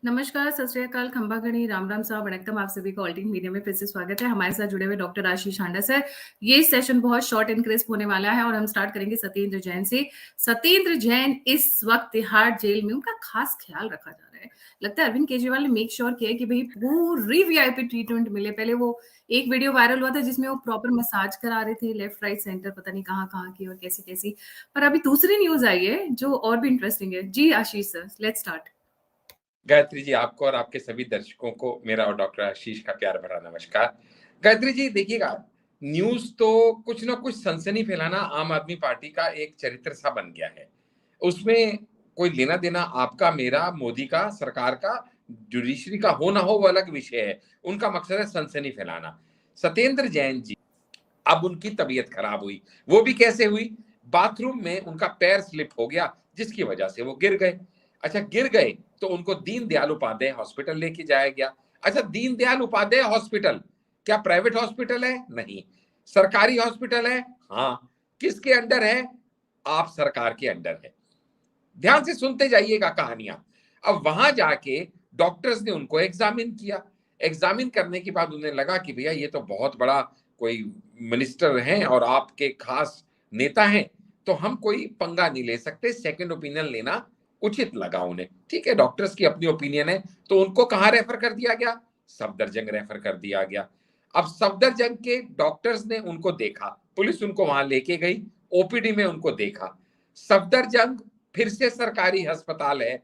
नमस्कार, सत श्री अकाल, खंबा घड़ी, राम राम साहब, वणक्कम। आप सभी का ऑल टीम मीडिया में फिर से स्वागत है। हमारे साथ जुड़े हुए डॉक्टर आशीष हांडा सर। ये सेशन बहुत शॉर्ट एंड क्रिस्प होने वाला है और हम स्टार्ट करेंगे सत्येंद्र जैन से। सत्येंद्र जैन इस वक्त तिहाड़ जेल में, उनका खास ख्याल रखा जा रहा है। लगता है अरविंद केजरीवाल ने मेक श्योर किया कि भाई पूरी वीआईपी ट्रीटमेंट मिले। पहले वो एक वीडियो वायरल हुआ था जिसमें वो प्रॉपर मसाज करा रहे थे, लेफ्ट राइट सेंटर, पता नहीं कहाँ कहाँ की और कैसी कैसी। पर अभी दूसरी न्यूज आई है जो और भी इंटरेस्टिंग है। जी आशीष sir, let's start. Gayatri ji, आपको और आपके सभी दर्शकों को मेरा और डॉक्टर आशीष का प्यार भरा नमस्कार। गायत्री जी देखिएगा, न्यूज तो कुछ ना कुछ सनसनी फैलाना आम आदमी पार्टी का एक चरित्र सा बन गया है। उसमें कोई लेना देना आपका, मेरा, मोदी का, सरकार का, जुडिशरी का हो ना हो वो अलग विषय है। उनका मकसद है सनसनी फैलाना। सत्येंद्र जैन जी, अब उनकी तबीयत खराब हुई। वो भी कैसे हुई? बाथरूम में उनका पैर स्लिप हो गया जिसकी वजह से वो गिर गए। अच्छा, गिर गए तो उनको दीनदयाल उपाध्याय हॉस्पिटल लेके जाया गया। अच्छा, दीनदयाल उपाध्याय हॉस्पिटल क्या प्राइवेट हॉस्पिटल है? नहीं, सरकारी हॉस्पिटल है। हाँ, किसके अंडर है? आप सरकार के अंडर है। ध्यान से सुनते जाइएगा कहानियां। अब वहां जाके डॉक्टर्स ने उनको एग्जामिन किया। एग्जामिन करने के बाद उन्हें लगा कि भैया ये तो बहुत बड़ा कोई मिनिस्टर हैं और आपके खास नेता हैं, तो हम कोई पंगा नहीं ले सकते, सेकंड ओपिनियन लेना उचित लगा उन्हें। ठीक है, डॉक्टर्स की अपनी ओपिनियन है, तो उनको कहाँ रेफर कर दिया गया? सफदरजंग रेफर कर दिया गया। अब सफदरजंग के डॉक्टर्स ने उनको देखा, पुलिस उनको वहां लेके गई, ओपीडी में उनको देखा। सफदरजंग फिर से सरकारी अस्पताल है।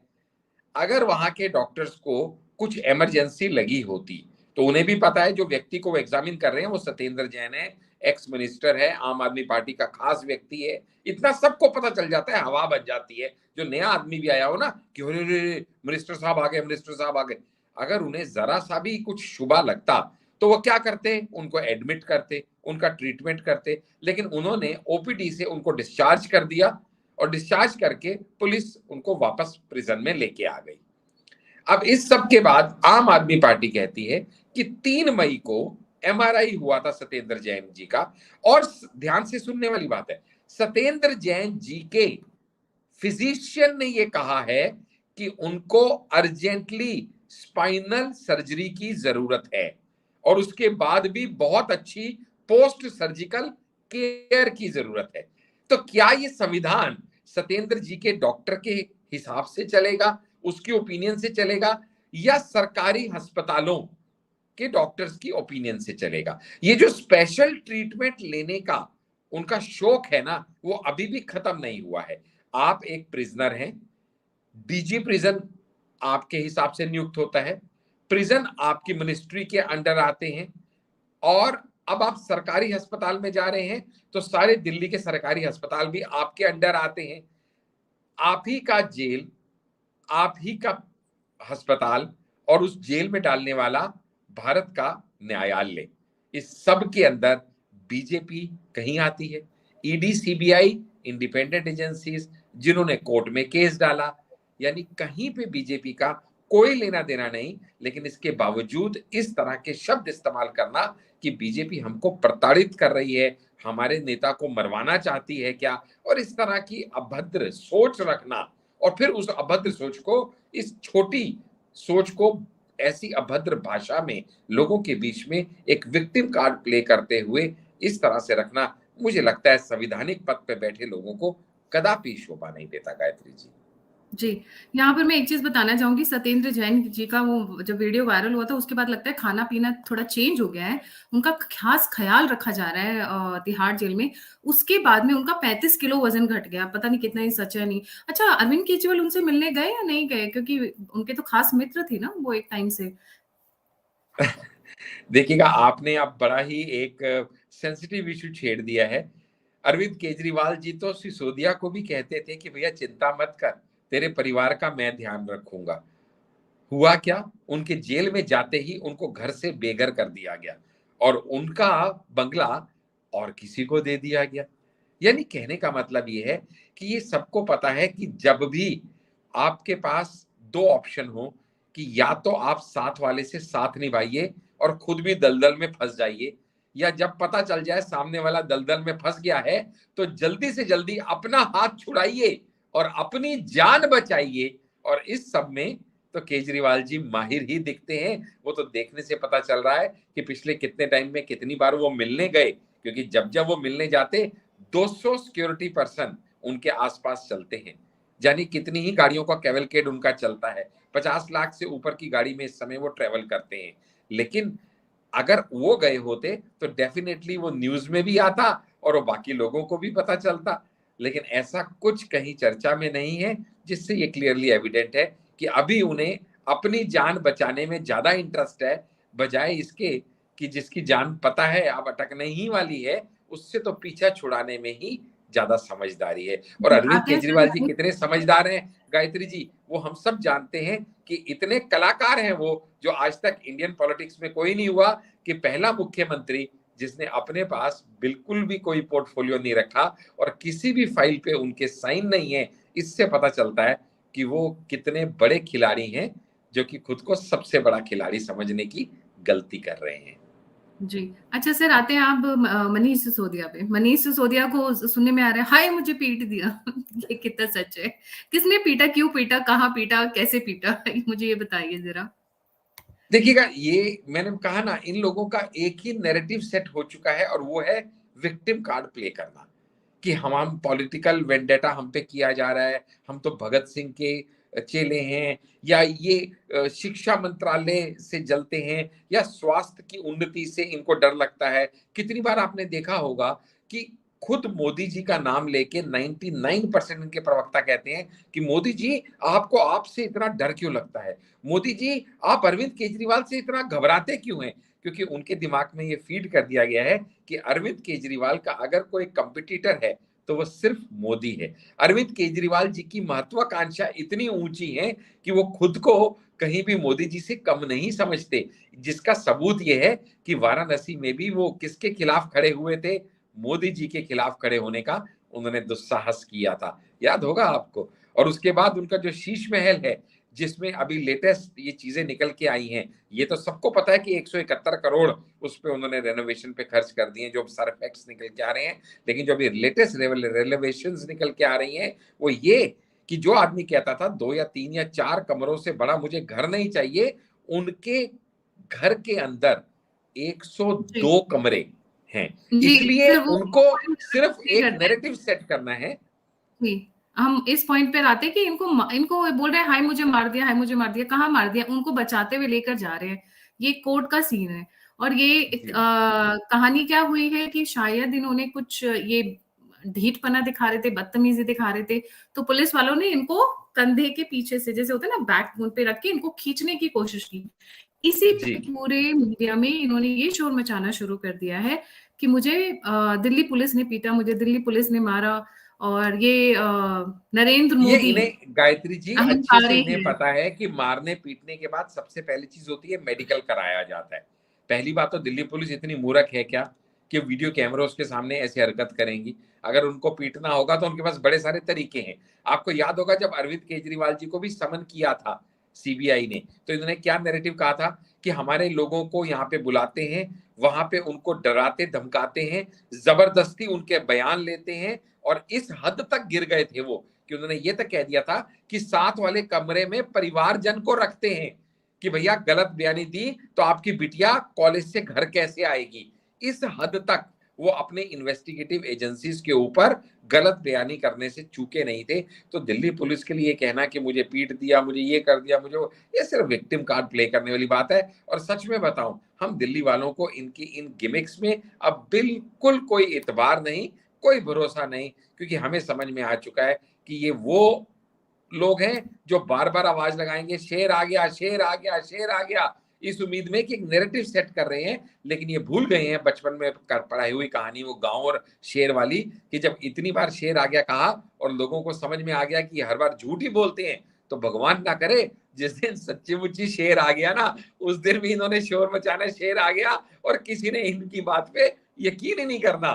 अगर वहां के डॉक्टर्स को कुछ इमरजेंसी लगी होती तो उन्हें भी पता है जो व्यक्ति को वो एग्जामिन कर रहे हैं वो सत्येंद्र जैन है, एक्स मिनिस्टर है, आम आदमी पार्टी का खास व्यक्ति है। इतना सबको पता चल जाता है, हवा बन जाती है। जो नया आदमी भी आया हो ना कि अरे मिनिस्टर साहब आ गए, मिनिस्टर साहब आ गए, अगर उन्हें जरा सा भी कुछ शुबा लगता तो वो क्या करते? उनको एडमिट करते, उनका ट्रीटमेंट करते। लेकिन उन्होंने ओपीडी से उनको डिस्चार्ज कर दिया और डिस्चार्ज करके पुलिस उनको वापस प्रिजन में लेके आ गई। अब इस सब के बाद आम आदमी पार्टी कहती है कि 3 मई को एमआरआई हुआ था सत्येंद्र जैन जी का। और ध्यान से सुनने वाली बात है, सत्येंद्र जैन जी के फिजिशियन ने यह कहा है कि उनको अर्जेंटली स्पाइनल सर्जरी की जरूरत है और उसके बाद भी बहुत अच्छी पोस्ट सर्जिकल केयर की जरूरत है। तो क्या ये संविधान सत्येंद्र जी के डॉक्टर के हिसाब से चलेगा, उसकी ओपिनियन से चलेगा, या सरकारी अस्पतालों के डॉक्टर्स की ओपिनियन से चलेगा? ये जो स्पेशल ट्रीटमेंट लेने का उनका शौक है ना, वो अभी भी खत्म नहीं हुआ है। आप एक प्रिजनर हैं, डीजी प्रिजन आपके हिसाब से नियुक्त होता है, प्रिजन आपकी मिनिस्ट्री के अंडर आते हैं, और अब आप सरकारी अस्पताल में जा रहे हैं तो सारे दिल्ली के सरकारी अस्पताल भी आपके अंडर आते हैं। आप ही का जेल, आप ही का अस्पताल और उस जेल में डालने वाला भारत का न्यायालय, इस सब के अंदर बीजेपी कहीं आती है? ईडी, सीबीआई, इंडिपेंडेंट एजेंसीज जिन्होंने कोर्ट में केस डाला, यानी कहीं पे बीजेपी का कोई लेना देना नहीं। लेकिन इसके बावजूद इस तरह के शब्द इस्तेमाल करना कि बीजेपी हमको प्रताड़ित कर रही है, हमारे नेता को मरवाना चाहती है क्या, और इस तरह की अभद्र सोच रखना, और फिर उस अभद्र सोच को, इस छोटी सोच को ऐसी अभद्र भाषा में लोगों के बीच में एक विक्टिम कार्ड प्ले करते हुए इस तरह से रखना, मुझे लगता है संविधानिक पद पे बैठे लोगों को कदापि शोभा नहीं देता। गायत्री जी जी, यहाँ पर मैं एक चीज़ बताना चाहूँगी। सत्येंद्र जैन जी का वो जब वीडियो वायरल हुआ था उसके बाद लगता है खाना-पीना थोड़ा चेंज हो गया है। उनका खास ख़्याल रखा जा रहा है तिहाड़ जेल में। उसके बाद में उनका 35 किलो वज़न घट गया। पता नहीं कितना ये सच है नहीं। अच्छा, अरविंद केजरीवाल उनसे मिलने गए या नहीं गए? क्योंकि उनके तो खास मित्र थे ना वो एक टाइम से। देखिएगा, आपने अब बड़ा ही एक सेंसिटिव इशू छेड़ दिया है। अरविंद केजरीवाल जी तो सिसोदिया को भी कहते थे कि भैया चिंता मत कर, तेरे परिवार का मैं ध्यान रखूंगा। हुआ क्या? उनके जेल में जाते ही उनको घर से बेघर कर दिया गया और उनका बंगला और किसी को दे दिया गया। यानी कहने का मतलब ये है कि ये सबको पता है कि जब भी आपके पास दो ऑप्शन हो कि या तो आप साथ वाले से साथ निभाइए और खुद भी दलदल में फंस जाइए, या जब पता चल जाए सामने वाला दलदल में फंस गया है तो जल्दी से जल्दी अपना हाथ छुड़ाइए और अपनी जान बचाइए। और इस सब में तो केजरीवाल जी माहिर ही दिखते हैं। वो तो देखने से पता चल रहा है कि पिछले कितने टाइम में कितनी बार वो मिलने गए, क्योंकि जब जब वो मिलने जाते 200 सिक्योरिटी पर्सन उनके आसपास चलते हैं। यानी कितनी ही गाड़ियों का कैवलकेड उनका चलता है। 50 लाख से ऊपर की गाड़ी में इस समय वो ट्रेवल करते हैं। लेकिन अगर वो गए होते तो डेफिनेटली वो न्यूज में भी आता और वो बाकी लोगों को भी पता चलता। लेकिन ऐसा कुछ कहीं चर्चा में नहीं है, जिससे ये क्लियरली एविडेंट है कि अभी उन्हें अपनी जान बचाने में ज्यादा इंटरेस्ट है, बजाय इसके कि जिसकी जान पता है अब अटकने ही वाली है, उससे तो पीछा छुड़ाने में ही ज्यादा समझदारी है। और जी, अरविंद आते हैं केजरीवाल जी सर। कितने समझदार हैं गायत्री जी, वो हम सब जानते हैं कि इतने कलाकार हैं वो, जो आज तक इंडियन पॉलिटिक्स में कोई नहीं हुआ कि पहला मुख्यमंत्री जिसने अपने पास बिल्कुल भी कोई पोर्टफोलियो नहीं रखा और किसी भी फाइल पे उनके साइन नहीं है। इससे पता चलता है कि वो कितने बड़े खिलाड़ी हैं, जो कि खुद को सबसे बड़ा खिलाड़ी समझने की गलती कर रहे हैं। जी। अच्छा सर, आते हैं आप मनीष सिसोदिया पे। मनीष सिसोदिया को सुनने में आ रहा है, हाय मुझे पीट दिया। ये कितना सच है? किसने पीटा, क्यों पीटा, कहाँ पीटा, कैसे पीटा? मुझे ये बताइए जरा। देखिएगा, ये मैंने कहा ना, इन लोगों का एक ही नैरेटिव सेट हो चुका है और वो है विक्टिम कार्ड प्ले करना, कि हम पॉलिटिकल वेंडेटा हम पे किया जा रहा है, हम तो भगत सिंह के चेले हैं, या ये शिक्षा मंत्रालय से जलते हैं, या स्वास्थ्य की उन्नति से इनको डर लगता है। कितनी बार आपने देखा होगा कि खुद मोदी जी का नाम लेके 99% इनके प्रवक्ता कहते हैं कि मोदी जी आपको आपसे इतना डर क्यों लगता है, मोदी जी आप अरविंद केजरीवाल से इतना घबराते क्यों हैं। क्योंकि उनके दिमाग में ये फीड कर दिया गया है कि अरविंद केजरीवाल का अगर कोई कंपटीटर है तो वो सिर्फ मोदी है। अरविंद केजरीवाल जी की महत्वाकांक्षा इतनी ऊंची है कि वो खुद को कहीं भी मोदी जी से कम नहीं समझते, जिसका सबूत ये है कि वाराणसी में भी वो किसके खिलाफ खड़े हुए थे, मोदी जी के खिलाफ खड़े होने का उन्होंने दुस्साहस किया था, याद होगा आपको। और उसके बाद उनका जो शीश महल है, जिसमें अभी लेटेस्ट ये चीजें निकल के आई हैं, ये तो सबको पता है कि 171 करोड़ उस पे उन्होंने रेनोवेशन पे खर्च कर दिए, जो सारे फैक्ट्स निकल के आ रहे हैं। लेकिन जो अभी लेटेस्ट रेनोवेशन निकल के आ रही हैं, वो ये कि जो आदमी कहता था 2 या 3 या 4 कमरों से बड़ा मुझे घर नहीं चाहिए, उनके घर के अंदर जी। 102 कमरे हैं। जी, इसलिए सर वो उनको पॉइंट सिर्फ नहीं एक करते हैं। नैरेटिव सेट करना है। जी, हम इस पॉइंट पे आते हैं कि इनको बोल रहे हैं, हाय मुझे मार दिया, हाय मुझे मार दिया। कहाँ मार दिया? उनको बचाते हुए लेकर जा रहे हैं। ये कोर्ट का सीन है। और ये जी कहानी क्या हुई है कि शायद इन्होंने कुछ ये ढीठपना दिखा रहे थे, बदतमीजी दिखा रहे थे, तो पुलिस वालों ने इनको कंधे के पीछे से, जैसे होता है ना, बैक पे रख के इनको खींचने की कोशिश की। इसी जी पूरे मीडिया में इन्होंने ये शोर मचाना शुरू कर दिया है कि मुझे दिल्ली पुलिस ने पीटा, मुझे दिल्ली पुलिस ने मारा, और ये नरेंद्र ये मोदी इन्हें गायत्री जी अच्छे से अहंकारी इन्हें है। पता है कि मारने पीटने के बाद सबसे पहली चीज होती है मेडिकल कराया जाता है। पहली बात तो दिल्ली पुलिस इतनी मूर्ख है क्या कि वीडियो कैमरों के सामने ऐसी हरकत करेंगी। अगर उनको पीटना होगा तो उनके पास बड़े सारे तरीके हैं। आपको याद होगा जब अरविंद केजरीवाल जी को भी समन किया था सीबीआई ने, तो इन्होंने क्या नैरेटिव कहा था कि हमारे लोगों को यहाँ पे बुलाते हैं, वहां पे उनको डराते धमकाते हैं, जबरदस्ती उनके बयान लेते हैं, और इस हद तक गिर गए थे वो कि उन्होंने ये तक कह दिया था कि साथ वाले कमरे में परिवारजन को रखते हैं कि भैया गलत बयानी दी तो आपकी बिटिया कॉलेज से घर कैसे आएगी। इस हद तक वो अपने इन्वेस्टिगेटिव एजेंसीज के ऊपर गलत बयानी करने से चूके नहीं थे। तो दिल्ली पुलिस के लिए कहना कि मुझे पीट दिया, मुझे ये कर दिया, मुझे वो, ये सिर्फ विक्टिम कार्ड प्ले करने वाली बात है। और सच में बताऊं, हम दिल्ली वालों को इनकी इन गिमिक्स में अब बिल्कुल कोई इतबार नहीं, कोई भरोसा नहीं, क्योंकि हमें समझ में आ चुका है कि ये वो लोग हैं जो बार बार आवाज लगाएंगे, शेर आ गया, शेर आ गया, शेर आ गया, इस उम्मीद में कि एक नैरेटिव सेट कर रहे हैं। लेकिन ये भूल गए हैं बचपन में पढ़ाई हुई कहानी, वो गांव और शेर वाली, कि जब इतनी बार शेर आ गया कहा और लोगों को समझ में आ गया कि हर बार झूठ ही बोलते हैं, तो भगवान ना करे जिस दिन सच्ची मुच्ची शेर आ गया ना, उस दिन भी इन्होंने शोर मचाना, शेर आ गया, और किसी ने इनकी बात पे यकीन ही नहीं करना।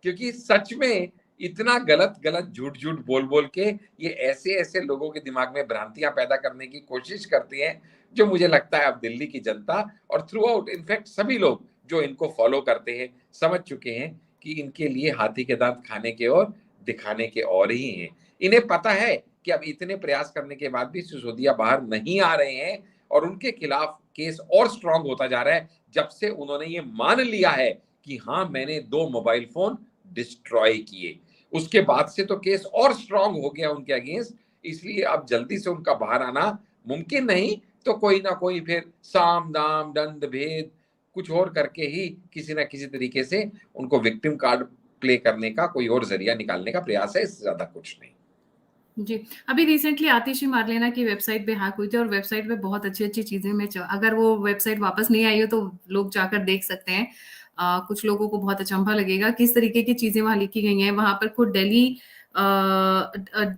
क्योंकि सच में इतना गलत गलत झूठ झूठ बोल बोल के ये ऐसे ऐसे लोगों के दिमाग में भ्रांतियां पैदा करने की कोशिश करती हैं, जो मुझे लगता है अब दिल्ली की जनता और थ्रू आउट इनफैक्ट सभी लोग जो इनको फॉलो करते हैं समझ चुके हैं कि इनके लिए हाथी के दांत खाने के और दिखाने के और ही हैं। इन्हें पता है कि अब इतने प्रयास करने के बाद भी सिसोदिया बाहर नहीं आ रहे हैं और उनके खिलाफ केस और स्ट्रांग होता जा रहा है जब से उन्होंने ये मान लिया है कि हाँ मैंने 2 मोबाइल फोन डिस्ट्रॉय किए। उसके बाद से तो केस और स्ट्रांग हो गया उनके अगेंस्ट, इसलिए अब जल्दी से उनका बाहर आना मुमकिन नहीं, तो कोई ना कोई फिर साम दाम दंड भेद कुछ और करके ही किसी ना किसी तरीके से उनको विक्टिम कार्ड प्ले करने का कोई और जरिया निकालने का प्रयास है, इससे ज्यादा कुछ नहीं। जी, अभी रिसेंटली आतिशी मारलेना की वेबसाइट पे हैक हुई थी और वेबसाइट पे बहुत अच्छी-अच्छी चीज़ें अगर वो वेबसाइट वापस नहीं आई हो तो लोग जाकर देख सकते हैं। कुछ लोगों को बहुत अचंभा लगेगा किस तरीके की चीज़ें वहाँ लिखी गई हैं। वहाँ पर खुद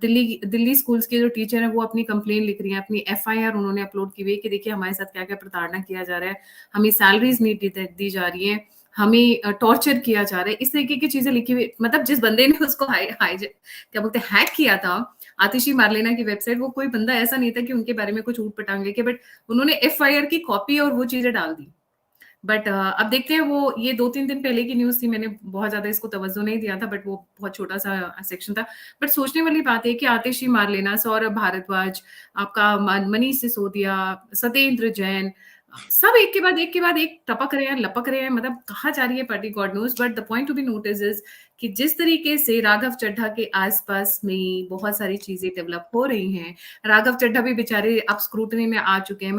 दिल्ली स्कूल्स के जो टीचर हैं वो अपनी कंप्लेन लिख रही हैं, अपनी एफआईआर उन्होंने अपलोड की हुई है कि देखिए हमारे साथ क्या-क्या प्रताड़ना किया जा रहा है, हमें सैलरीज़ नहीं दी जा रही हैं, हमें टॉर्चर किया जा रहा है। इस तरीके की चीज़ें लिखी हुई, मतलब जिस बंदे ने उसको क्या बोलते हैं हैक किया था आतिशी मारलेना की वेबसाइट, वो कोई बंदा ऐसा नहीं था कि उनके बारे में कुछ ऊट-पटांग लिखे, बट उन्होंने एफआईआर की कॉपी और वो चीज़ें डाल दी। बट अब देखते हैं, वो ये 2-3 दिन पहले की न्यूज़ थी, मैंने बहुत ज़्यादा इसको तवज्जो नहीं दिया था, बट वो बहुत छोटा-सा सेक्शन था। बट सोचने वाली बात है कि आतिशी मारलेना, सौरभ भारद्वाज, आपका मनीष सिसोदिया, सत्येंद्र जैन, सब एक के बाद एक टपक रहे हैं, लपक रहे हैं, मतलब कहाँ जा रही है party God knows. But the point to be notice is कि जिस तरीके से राघव चड्ढा के आस-पास में बहुत सारी चीज़ें डेवलप हो रही हैं, राघव चड्ढा भी बेचारे अब स्क्रूटनी में आ चुके हैं।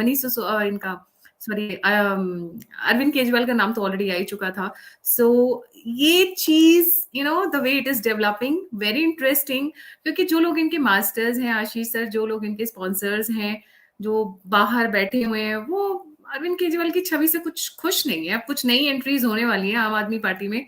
अरविंद केजरीवाल का नाम तो ऑलरेडी आ ही चुका था। सो ये चीज़ the way it is developing very interesting, क्योंकि जो लोग इनके मास्टर्स हैं आशीष सर, जो लोग इनके स्पॉन्सर्स हैं, जो बाहर बैठे हुए हैं, वो अरविंद केजरीवाल की छवि से कुछ खुश नहीं है। अब कुछ नई एंट्रीज होने वाली हैं आम आदमी पार्टी में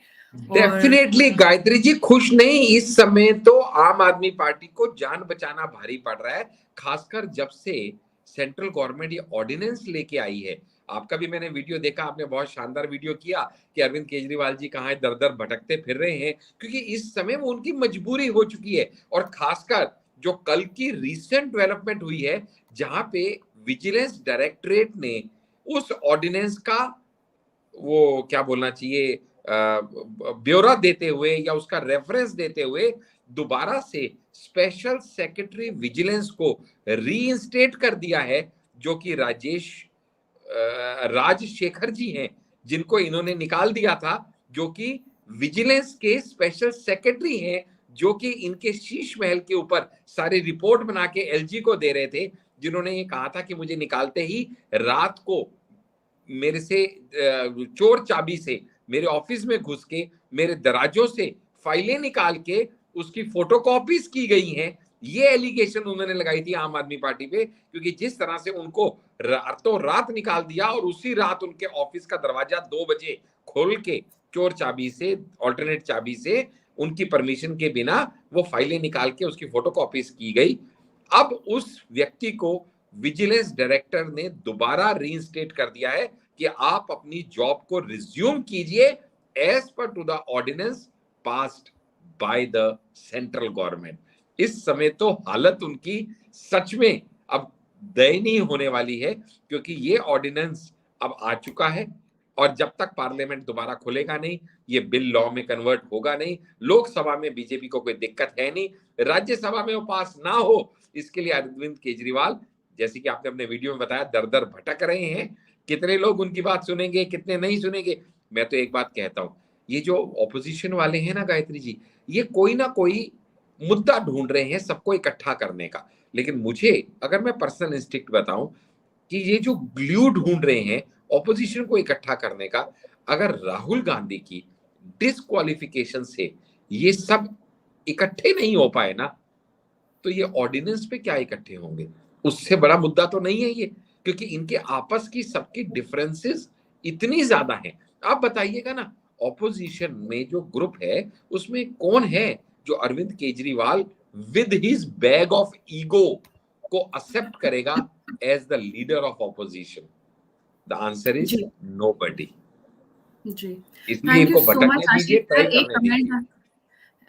और डेफिनेटली गायत्री जी खुश नहीं। इस समय तो आम आदमी पार्टी को जान बचाना भारी पड़ रहा है, खासकर जब से सेंट्रल गवर्नमेंट ये ऑर्डिनेंस लेके आई है। आपका भी मैंने वीडियो देखा, आपने बहुत शानदार वीडियो किया कि अरविंद केजरीवाल जी कहाँ दर दर भटकते फिर रहे हैं, क्योंकि इस समय वो उनकी मजबूरी हो चुकी है। और खासकर जो कल की रिसेंट डेवलपमेंट हुई है, जहां पे विजिलेंस डायरेक्टरेट ने उस ऑर्डिनेंस का वो क्या बोलना चाहिए ब्यौरा देते हुए या उसका रेफरेंस देते हुए दोबारा से स्पेशल सेक्रेटरी विजिलेंस को रीइंस्टेट कर दिया है, जो कि राजशेखर जी हैं, जिनको इन्होंने निकाल दिया था, जो कि विजिलेंस के स्पेशल सेक्रेटरी हैं, जो कि इनके शीश महल के ऊपर सारी रिपोर्ट बना के एलजी को दे रहे थे, जिन्होंने ये कहा था कि मुझे निकालते ही रात को मेरे से चोर चाबी से मेरे ऑफिस में घुस के मेरे दराजों से फाइलें निकाल के उसकी फोटोकॉपीज की गई हैं। ये एलिगेशन उन्होंने लगाई थी आम आदमी पार्टी पे, क्योंकि जिस तरह से उनको रातों रात निकाल दिया और उसी रात उनके ऑफिस का दरवाजा 2 बजे खोल के चोर चाबी से, ऑल्टरनेट चाबी से, उनकी परमिशन के बिना वो फाइलें निकाल के उसकी फोटोकॉपीज की गई। अब उस व्यक्ति को विजिलेंस डायरेक्टर ने दोबारा रीइंस्टेट कर दिया है कि आप अपनी जॉब को रिज्यूम कीजिए as per to the ordinance passed by the central government. इस समय तो हालत उनकी सच में अब दयनीय होने वाली है, क्योंकि ये ऑर्डिनेंस अब आ चुका है और जब तक पार्लियामेंट दोबारा खुलेगा नहीं, ये बिल लॉ में कन्वर्ट होगा नहीं। लोकसभा में बीजेपी को कोई दिक्कत है नहीं, राज्यसभा में वो पास ना हो, इसके लिए अरविंद केजरीवाल, जैसे कि आपने अपने वीडियो में बताया, दर दर भटक रहे हैं। कितने लोग उनकी बात सुनेंगे, कितने नहीं सुनेंगे। मैं तो एक बात कहता हूं, ये जो ऑपोजिशन वाले हैं ना गायत्री जी, ये कोई ना कोई मुद्दा ढूंढ रहे हैं सबको इकट्ठा करने का। लेकिन मुझे, अगर मैं पर्सनल इंस्टिक्ट बताऊं, कि ये जो ग्लू ढूंढ रहे हैं ऑपोजिशन को इकट्ठा करने का, अगर राहुल गांधी की डिस्क्वालिफिकेशन से ये सब इकट्ठे नहीं हो पाए ना, तो ये ऑर्डिनेंस पे क्या इकट्ठे होंगे। उससे बड़ा मुद्दा तो नहीं है ये, क्योंकि इनके आपस की सबकी डिफरेंसेस इतनी ज्यादा हैं। आप बताइएगा ना, ऑपोजिशन में जो ग्रुप है उसमें कौन है जो Arvind Kejriwal with his bag of ego को एक्सेप्ट करेगा as the leader of opposition. The answer is जी, नोबडी। जी। इसलिए थैंक यू इनको सो भटकने मच आशीष दीजिए, सर। ट्राई करने दीजिए।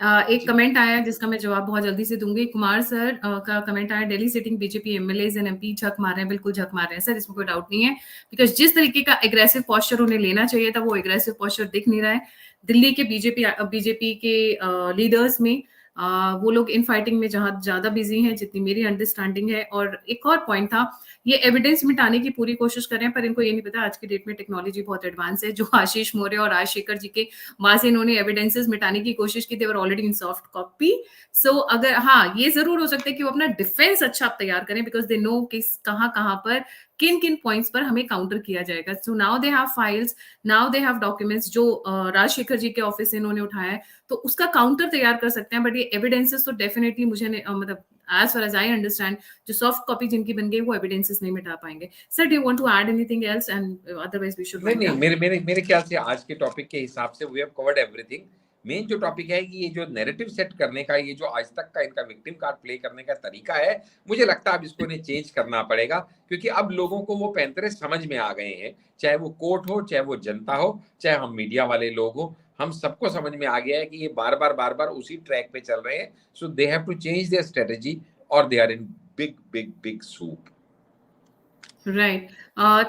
एक जी कमेंट आया है जिसका मैं जवाब बहुत जल्दी से दूंगी। कुमार सर का कमेंट आया, Delhi sitting BJP MLAs and MP झक मार रहे हैं। बिल्कुल झक मार रहे हैं सर, इसमें कोई डाउट नहीं है, बिकॉज जिस तरीके का एग्रेसिव पोस्चर उन्हें लेना चाहिए था वो एग्रेसिव पोस्चर दिख नहीं रहा है दिल्ली के बीजेपी के लीडर्स में। वो लोग इन फाइटिंग में जहाँ ज्यादा बिजी हैं, जितनी मेरी अंडरस्टैंडिंग है। और एक और पॉइंट था, ये एविडेंस मिटाने की पूरी कोशिश कर रहे हैं, पर इनको ये नहीं पता आज की डेट में टेक्नोलॉजी बहुत एडवांस है। जो आशीष मौर्य और राजशेखर जी के वहां से इन्होंने एविडेंसेस मिटाने की कोशिश की, देवर ऑलरेडी इन सॉफ्ट कॉपी। सो अगर हाँ, ये जरूर हो सकता है कि वो अपना डिफेंस अच्छा तैयार करें, बिकॉज दे नो कि कहाँ कहाँ पर किन किन पॉइंट्स पर हमें काउंटर किया जाएगा। So now they have files, now they have documents जो राजशेखर जी के ऑफिस से इन्होंने उठाया है, तो उसका काउंटर तैयार कर सकते हैं। बट ये एविडेंसेस तो डेफिनेटली मुझे मतलब as far as I understand, जो सॉफ्ट कॉपी जिनकी बन गई वो एविडेंसेस नहीं मिटा पाएंगे। Sir, do you want to add anything else, and otherwise we should नहीं वाइंड नहीं, अप? मेरे मेरे मेरे ख्याल से आज के टॉपिक के हिसाब से we have covered everything. Main जो टॉपिक है कि ये जो नैरेटिव सेट करने का, ये जो आज तक का इनका विक्टिम कार्ड प्ले करने का तरीका है, मुझे लगता है अब इसको इन्हें चेंज करना पड़ेगा, क्योंकि अब लोगों को वो पैंतरे समझ में आ गए हैं। चाहे वो कोर्ट हो, चाहे वो जनता हो, चाहे हम मीडिया वाले लोग हो, हम सबको समझ में आ गया है कि ये बार बार उसी ट्रैक पे चल रहे हैं। So they have to change their strategy, और they are in big big big soup. Right,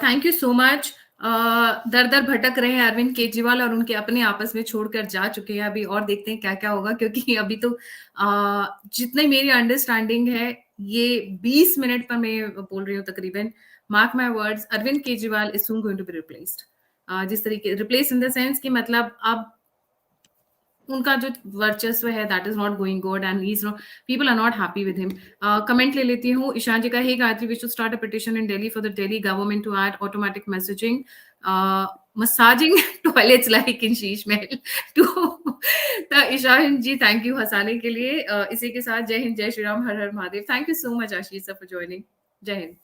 thank you so much. दर दर भटक रहे हैं अरविंद केजरीवाल, और उनके अपने आपस में छोड़कर जा चुके हैं। अभी और देखते हैं क्या क्या होगा, क्योंकि अभी तो जितनी मेरी अंडरस्टैंडिंग है, ये 20 मिनट पर मैं बोल रही हूँ तकरीबन, mark my words, Arvind Kejriwal is soon going to be replaced. जिस तरीके रिप्लेस इन द सेंस कि मतलब अब उनका जो वर्चस्व है that is not going good, and he is not, people are not happy with him. Comment ले लेती हूँ। ईशान जी का, hey Gayatri, we should start a petition in Delhi for the Delhi government to add automatic messaging massaging toilets like in Sheesh Mahal too. Ishan ji, thank you हंसाने के लिए। इसी के साथ जय हिंद, जय श्री राम, हर हर Mahadev. Thank you so much Ashish sir for joining. जय हिंद।